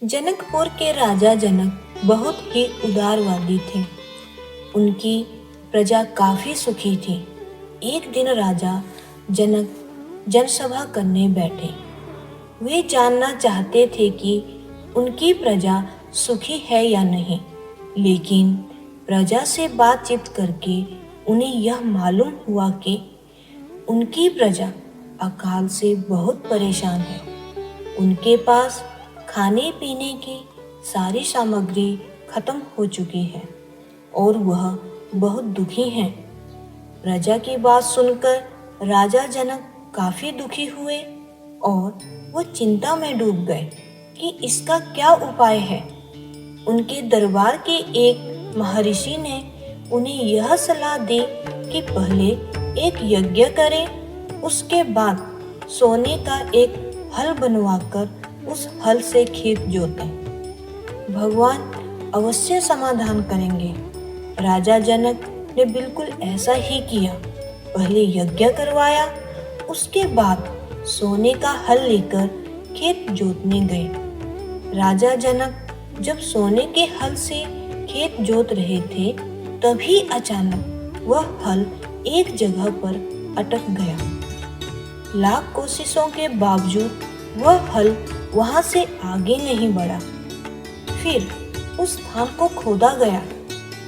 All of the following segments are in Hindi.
जनकपुर के राजा जनक बहुत ही उदारवादी थे। उनकी प्रजा काफी सुखी थी। एक दिन राजा जनक जनसभा करने बैठे। वे जानना चाहते थे कि उनकी प्रजा सुखी है या नहीं, लेकिन प्रजा से बातचीत करके उन्हें यह मालूम हुआ कि उनकी प्रजा अकाल से बहुत परेशान है। उनके पास खाने पीने की सारी सामग्री खत्म हो चुकी है और वह बहुत दुखी हैं। प्रजा की बात सुनकर राजा जनक काफी दुखी हुए और वो चिंता में डूब गए कि इसका क्या उपाय है। उनके दरबार के एक महर्षि ने उन्हें यह सलाह दी कि पहले एक यज्ञ करें, उसके बाद सोने का एक हल बनवाकर उस हल से खेत जोतें। भगवान अवश्य समाधान करेंगे। राजा जनक ने बिल्कुल ऐसा ही किया। पहले यज्ञ करवाया, उसके बाद सोने का हल लेकर खेत जोतने गए। राजा जनक जब सोने के हल से खेत जोत रहे थे, तभी अचानक वह हल एक जगह पर अटक गया। लाख कोशिशों के बावजूद वह हल वहां से आगे नहीं बढ़ा। फिर उस स्थान को खोदा गया।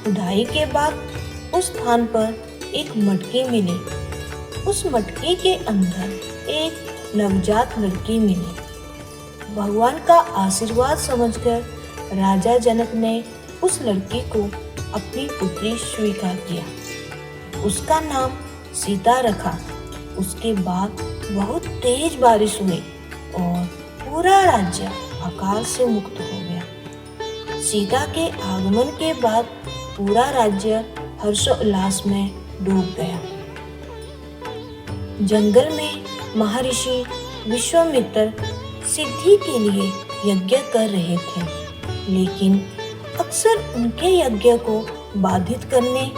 खुदाई के बाद उस स्थान पर एक मटकी मिली। उस मटकी के अंदर एक नवजात लड़की मिली। भगवान का आशीर्वाद समझकर राजा जनक ने उस लड़की को अपनी पुत्री स्वीकार किया। उसका नाम सीता रखा। उसके बाद बहुत तेज बारिश हुई और पूरा राज्य अकाल से मुक्त हो गया। सीता के आगमन के बाद पूरा राज्य हर्षोल्लास में डूब गया। जंगल में महर्षि विश्वामित्र सिद्धि के लिए यज्ञ कर रहे थे, लेकिन अक्सर उनके यज्ञ को बाधित करने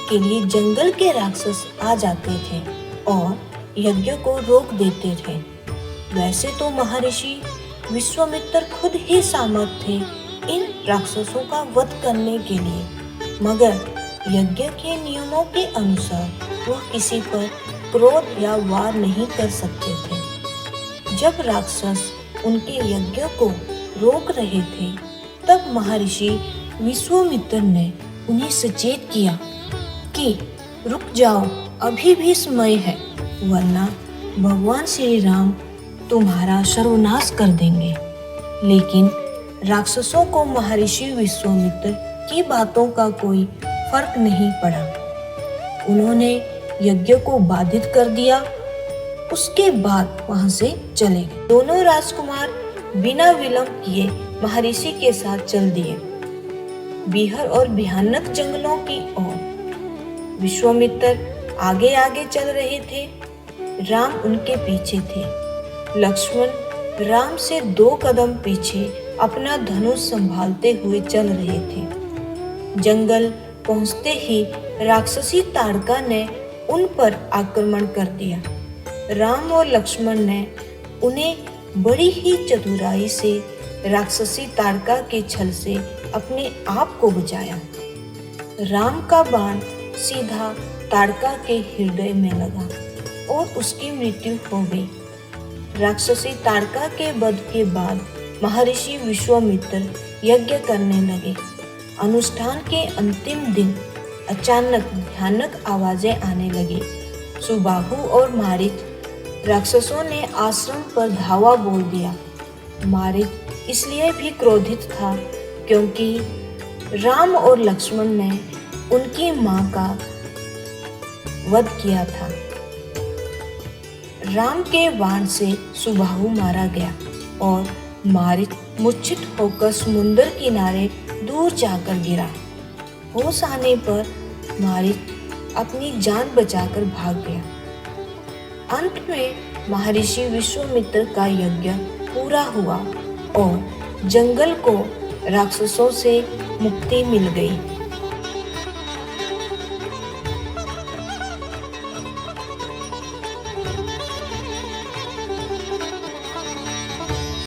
के लिए जंगल के राक्षस आ जाते थे और यज्ञ को रोक देते थे। वैसे तो महर्षि विश्वामित्र खुद ही सामर्थ थे इन राक्षसों का वध करने के लिए, मगर यज्ञ के नियमों के अनुसार वह किसी पर क्रोध या वार नहीं कर सकते थे। जब राक्षस उनके यज्ञ को रोक रहे थे, तब महर्षि विश्वामित्र ने उन्हें सचेत किया कि रुक जाओ, अभी भी समय है, वरना भगवान श्री राम तुम्हारा सर्वनाश कर देंगे। लेकिन राक्षसों को महर्षि विश्वामित्र की बातों का कोई फर्क नहीं पड़ा। उन्होंने यज्ञ को बाधित कर दिया। उसके बाद वहां से चले गए। दोनों राजकुमार बिना विलंब किए महर्षि के साथ चल दिए, बीहर और भयानक जंगलों की ओर। विश्वामित्र आगे आगे चल रहे थे, राम उनके पीछे थे। लक्ष्मण राम से 2 कदम पीछे अपना धनुष संभालते हुए चल रहे थे। जंगल पहुंचते ही राक्षसी ताड़का ने उन पर आक्रमण कर दिया। राम और लक्ष्मण ने उन्हें बड़ी ही चतुराई से राक्षसी ताड़का के छल से अपने आप को बचाया। राम का बाण सीधा ताड़का के हृदय में लगा और उसकी मृत्यु हो गई। राक्षसी ताड़का के वध के बाद महर्षि विश्वामित्र यज्ञ करने लगे। अनुष्ठान के अंतिम दिन अचानक भयानक आवाजें आने लगी। सुबाहु और मारीच राक्षसों ने आश्रम पर धावा बोल दिया। मारीच इसलिए भी क्रोधित था क्योंकि राम और लक्ष्मण ने उनकी मां का वध किया था। राम के बाण से सुबाहु मारा गया और मारीच मूर्छित होकर समुद्र किनारे दूर जाकर गिरा। होश आने पर मारीच अपनी जान बचाकर भाग गया। अंत में महर्षि विश्वामित्र का यज्ञ पूरा हुआ और जंगल को राक्षसों से मुक्ति मिल गई।